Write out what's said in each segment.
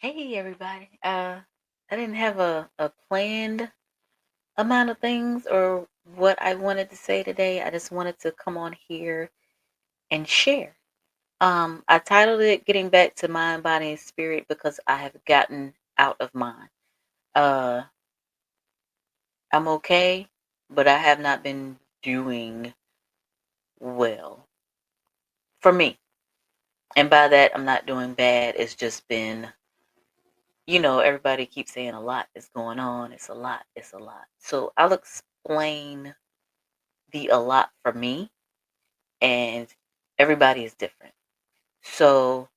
Hey everybody. I didn't have a planned amount of things or what I wanted to say today. I just wanted to come on here and share. I titled it Getting Back to Mind, Body, and Spirit because I have gotten out of mine. Uh I'm okay, but I have not been doing well for me. And by that I'm not doing bad. It's just been, everybody keeps saying a lot is going on. It's a lot. It's a lot. So I'll explain the a lot for me, and everybody is different. So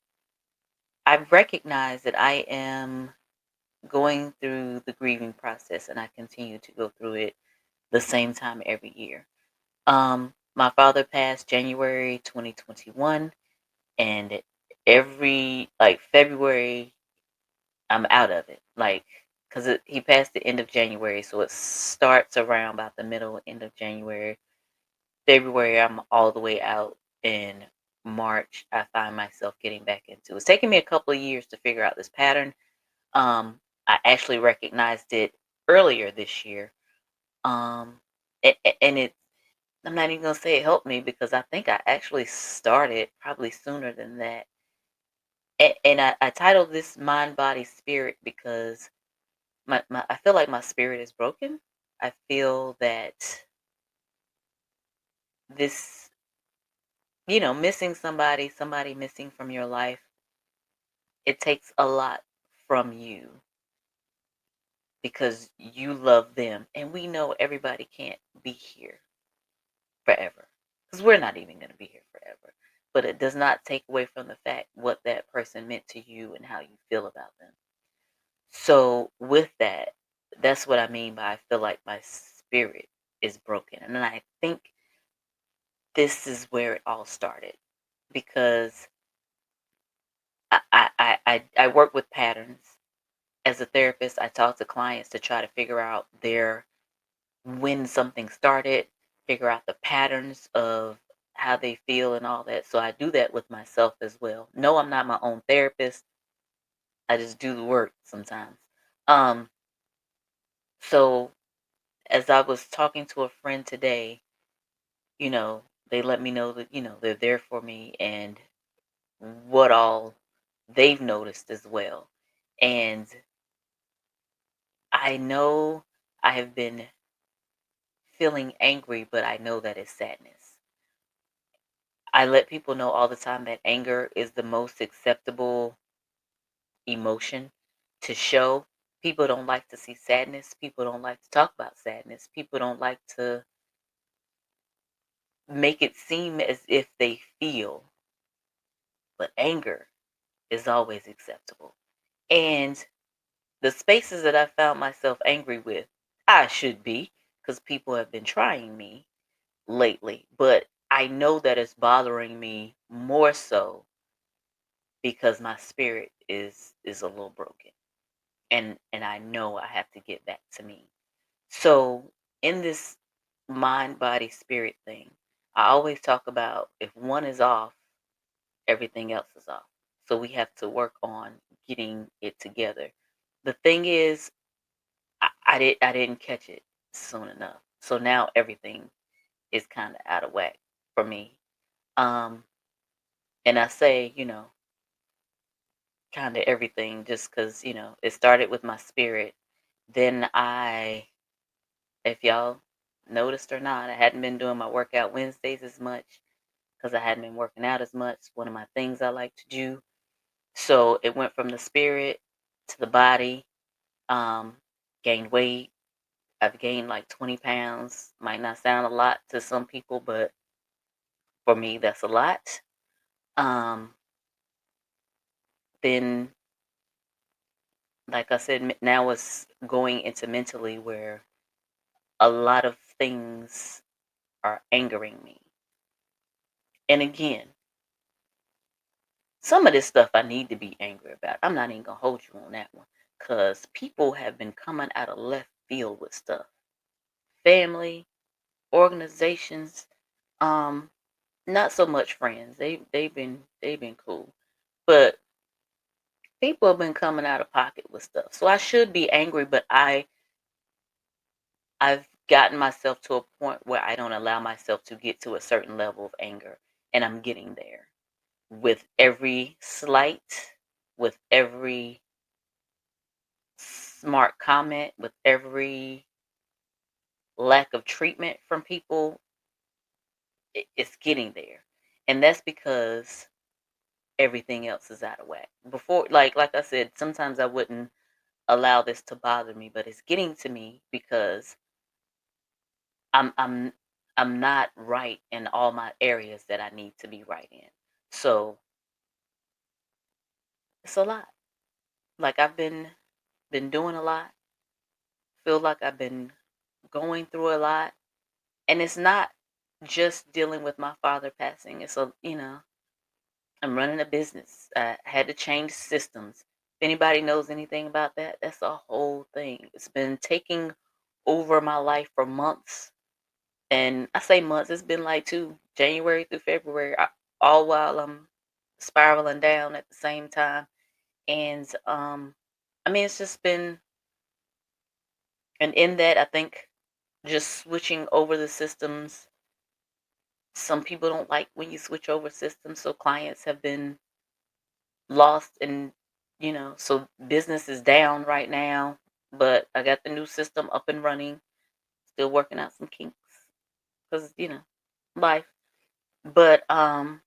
I recognize that I am going through the grieving process, and I continue to go through it the same time every year. My father passed January 2021, and every like February I'm out of it. Like, because he passed the end of January, so it starts around about the middle, end of January. February, I'm all the way out. In March, I find myself getting back into it. It's taken me a couple of years to figure out this pattern. I actually recognized it earlier this year. And it, I'm not even gonna say it helped me because I think I actually started probably sooner than that. And I titled this "Mind, Body, Spirit" because I feel like my spirit is broken. I feel that this, missing somebody missing from your life, it takes a lot from you because you love them. And we know everybody can't be here forever because we're not even going to be here forever. But it does not take away from the fact what that person meant to you and how you feel about them. So, with that, that's what I mean by I feel like my spirit is broken. And I think this is where it all started because I work with patterns. As a therapist, I talk to clients to try to figure out their when something started, figure out the patterns of how they feel and all that. So I do that with myself as well. No, I'm not my own therapist. I just do the work sometimes. Um, so as I was talking to a friend today, they let me know that, they're there for me and what all they've noticed as well. And I know I have been feeling angry, but I know that it's sadness. I let people know all the time that anger is the most acceptable emotion to show. People don't like to see sadness. People don't like to talk about sadness. People don't like to make it seem as if they feel, but anger is always acceptable. And the spaces that I found myself angry with, I should be, because people have been trying me lately, but I know that it's bothering me more so because my spirit is a little broken, and I know I have to get back to me. So in this mind body spirit thing, I always talk about if one is off, everything else is off. So we have to work on getting it together. The thing is, I didn't catch it soon enough. So now everything is kind of out of whack for me. Um, and I say, kind of everything just because, it started with my spirit. Then if y'all noticed or not, I hadn't been doing my workout Wednesdays as much because I hadn't been working out as much. One of my things I like to do. So it went from the spirit to the body, um, gained weight. I've gained like 20 pounds. Might not sound a lot to some people, but for me, that's a lot. Um, then, like I said, now it's going into mentally where a lot of things are angering me. And again, some of this stuff I need to be angry about. I'm not even gonna hold you on that one. Cause people have been coming out of left field with stuff. Family, organizations, um, not so much friends. They've been cool. But People have been coming out of pocket with stuff. So I should be angry, but I've gotten myself to a point where I don't allow myself to get to a certain level of anger, and I'm getting there. With every slight, with every smart comment, with every lack of treatment from people, it's getting there. And that's because everything else is out of whack. Before, like I said, sometimes I wouldn't allow this to bother me, but it's getting to me because I'm I'm I'm not right in all my areas that I need to be right in. So it's a lot. Like I've been doing a lot. Feel like I've been going through a lot. And it's not just dealing with my father passing. It's I'm running a business. I had to change systems. If anybody knows anything about that, that's a whole thing. It's been taking over my life for months. And I say months, it's been like January through February, all while I'm spiraling down at the same time. And I mean, it's just been, and in that, I think just switching over the systems, some people don't like when you switch over systems. So clients have been lost, and so business is down right now, but I got the new system up and running, still working out some kinks because life. But I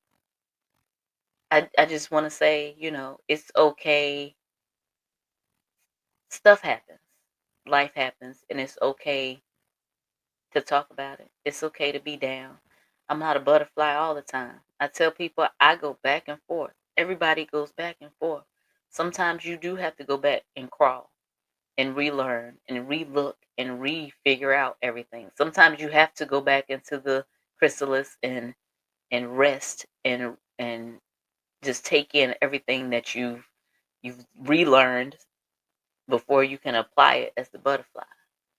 just want to say, it's okay. Stuff happens, life happens, and it's okay to talk about it. It's okay to be down. I'm not a butterfly all the time. I tell people I go back and forth. Everybody goes back and forth. Sometimes you do have to go back and crawl and relearn and relook and re-figure out everything. Sometimes you have to go back into the chrysalis and rest and just take in everything that you've relearned before you can apply it as the butterfly.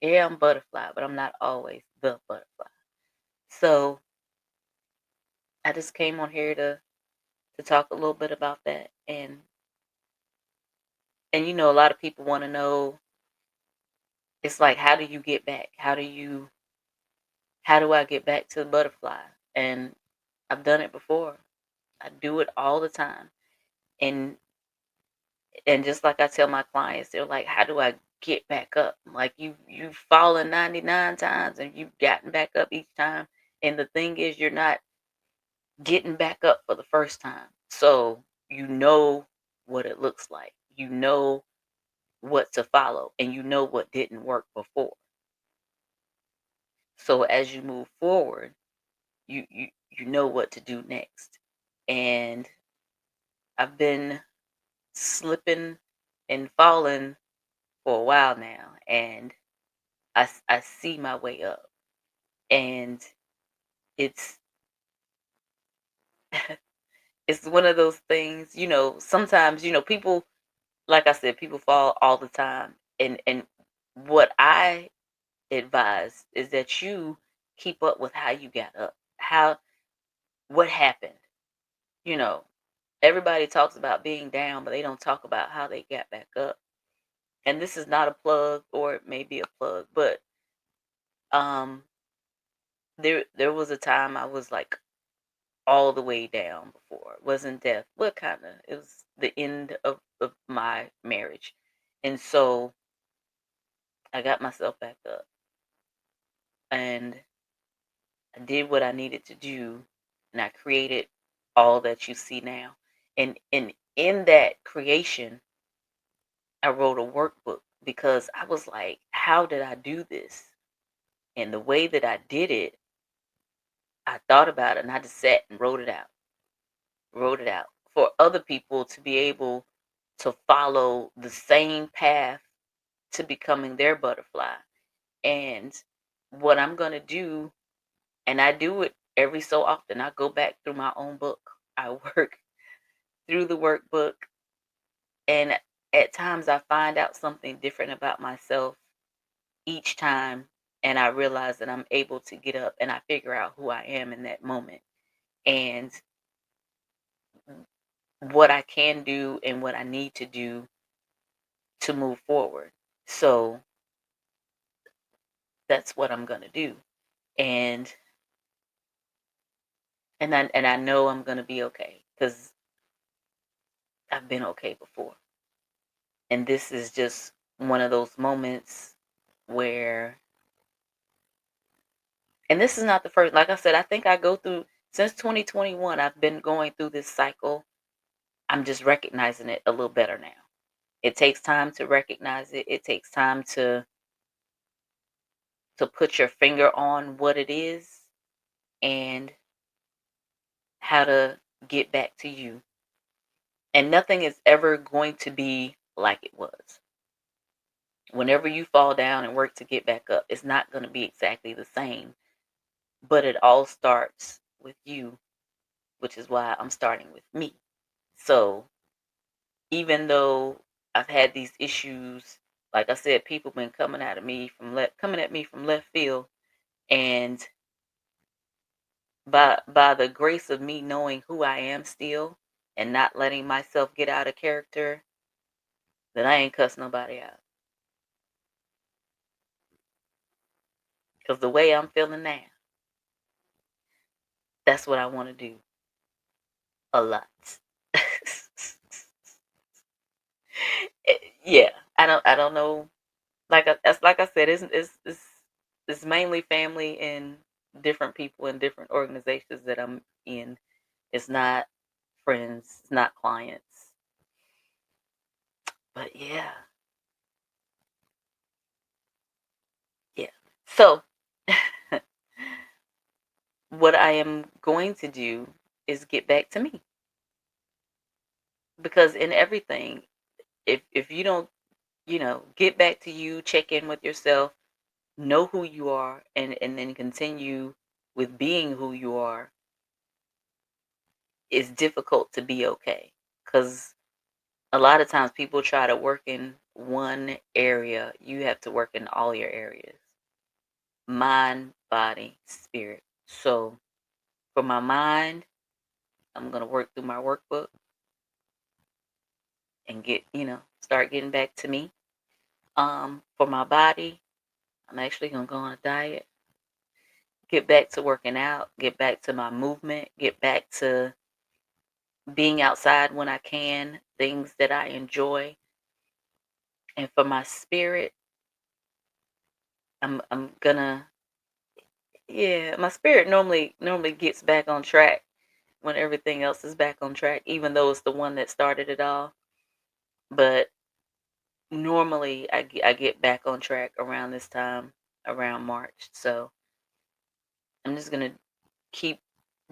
Yeah, I'm butterfly, but I'm not always the butterfly. So I just came on here to talk a little bit about that, and a lot of people want to know, it's like, how do you get back? How do I get back to the butterfly? And I've done it before. I do it all the time. And and just like I tell my clients, they're like, how do I get back up? Like, you've fallen 99 times and you've gotten back up each time. And the thing is, you're not getting back up for the first time. So you know what it looks like. You know what to follow, and you know what didn't work before. So as you move forward, you know what to do next. And I've been slipping and falling for a while now, and I see my way up. And it's it's one of those things, sometimes, people, like I said, people fall all the time. And what I advise is that you keep up with how you got up. What happened? You know, Everybody talks about being down, but they don't talk about how they got back up. And this is not a plug, or it may be a plug, but um there was a time I was like all the way down before. It wasn't death. What kind of? It was the end of my marriage. And so I got myself back up, and I did what I needed to do, and I created all that you see now. And in that creation, I wrote a workbook because I was like, how did I do this? And the way that I did it, I thought about it and I just sat and wrote it out for other people to be able to follow the same path to becoming their butterfly. And what I'm going to do, and I do it every so often, I go back through my own book. I work through the workbook, and at times I find out something different about myself each time, and I realize that I'm able to get up and I figure out who I am in that moment. And what I can do and what I need to do to move forward. So that's what I'm gonna do. And I know I'm gonna be okay because I've been okay before. And this is just one of those moments where, and this is not the first, like I said, I think I go through, since 2021, I've been going through this cycle. I'm just recognizing it a little better now. It takes time to recognize it. It takes time to put your finger on what it is and how to get back to you. And nothing is ever going to be like it was. Whenever you fall down and work to get back up, it's not going to be exactly the same, but it all starts with you, which is why I'm starting with me. So even though I've had these issues, like I said, people been coming at me from left field, and by the grace of me knowing who I am still and not letting myself get out of character, then I ain't cuss nobody out. Because the way I'm feeling now, that's what I want to do a lot. Yeah, I don't know. Like I said, it's mainly family and different people and different organizations that I'm in. It's not friends, it's not clients. But yeah, yeah. So what I am going to do is get back to me, because in everything, if you don't, get back to you, check in with yourself, know who you are, and then continue with being who you are, it's difficult to be okay. Because a lot of times people try to work in one area. You have to work in all your areas: mind, body, spirit. So for my mind, I'm going to work through my workbook and start getting back to me. For my body, I'm actually going to go on a diet, get back to working out, get back to my movement, get back to being outside when I can, things that I enjoy. And for my spirit, I'm gonna, yeah, my spirit normally gets back on track when everything else is back on track, even though it's the one that started it all. But normally I get back on track around this time, around March. So I'm just gonna keep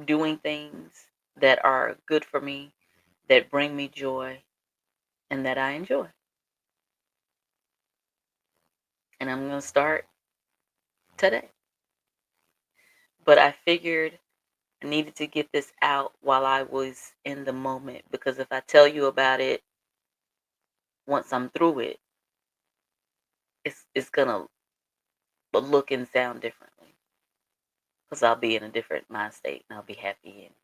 doing things that are good for me, that bring me joy, and that I enjoy. And I'm gonna start today. But I figured I needed to get this out while I was in the moment, because if I tell you about it once I'm through it, it's gonna look and sound differently, because I'll be in a different mind state and I'll be happy and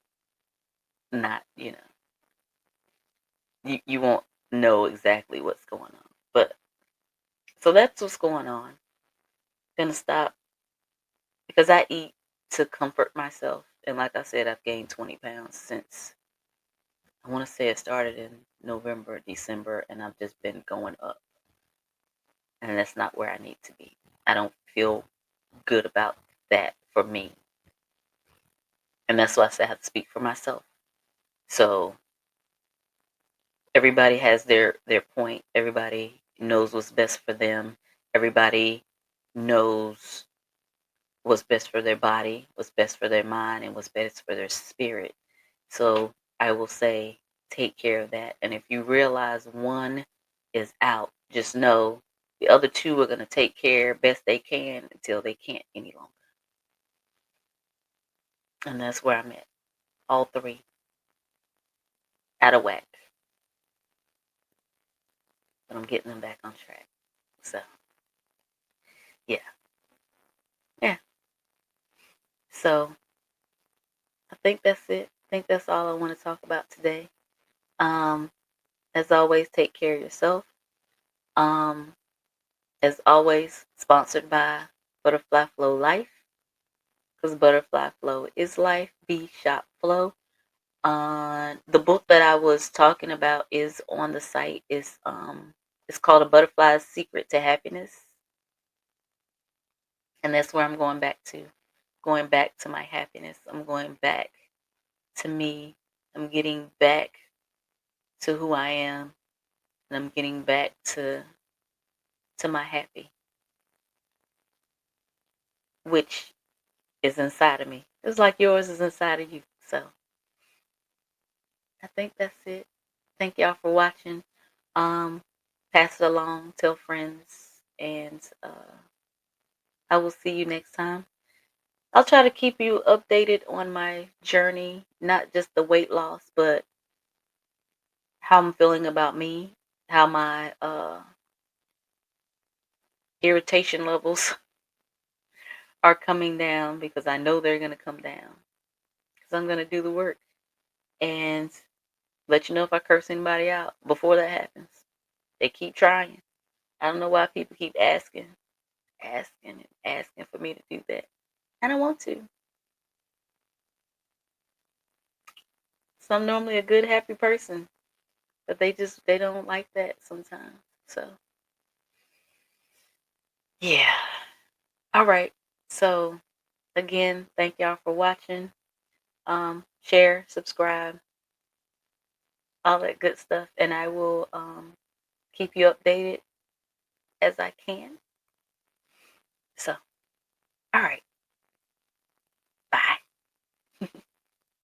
not, you won't know exactly what's going on. But so that's what's going on. Gonna stop because I eat to comfort myself. And like I said, I've gained 20 pounds since, I want to say it started in November, December, and I've just been going up. And that's not where I need to be. I don't feel good about that for me. And that's why I said I have to speak for myself. So everybody has their point. Everybody knows what's best for them. Everybody knows what's best for their body, what's best for their mind, and what's best for their spirit. So I will say, take care of that. And if you realize one is out, just know the other two are going to take care best they can until they can't any longer. And that's where I'm at. All three out of whack. But I'm getting them back on track. So, yeah. Yeah. So, I think that's it. I think that's all I want to talk about today. Um, as always, take care of yourself. Um, as always, sponsored by Butterfly Flow Life, because Butterfly Flow is life. Be Shop Flow. The book that I was talking about is on the site. It's called A Butterfly's Secret to Happiness, and that's where I'm going back to. Going back to my happiness. I'm going back to me. I'm getting back to who I am, and I'm getting back to my happy, which is inside of me. It's like yours is inside of you. So I think that's it. Thank y'all for watching. Um, Pass it along, tell friends, and I will see you next time. I'll try to keep you updated on my journey, not just the weight loss, but how I'm feeling about me, how my irritation levels are coming down, because I know they're going to come down, because I'm going to do the work and let you know if I curse anybody out before that happens. They keep trying. I don't know why people keep asking, and asking for me to do that. I don't want to. So I'm normally a good, happy person, but they don't like that sometimes. So yeah. All right. So again, thank y'all for watching. Share, subscribe, all that good stuff, and I will keep you updated as I can. So, all right.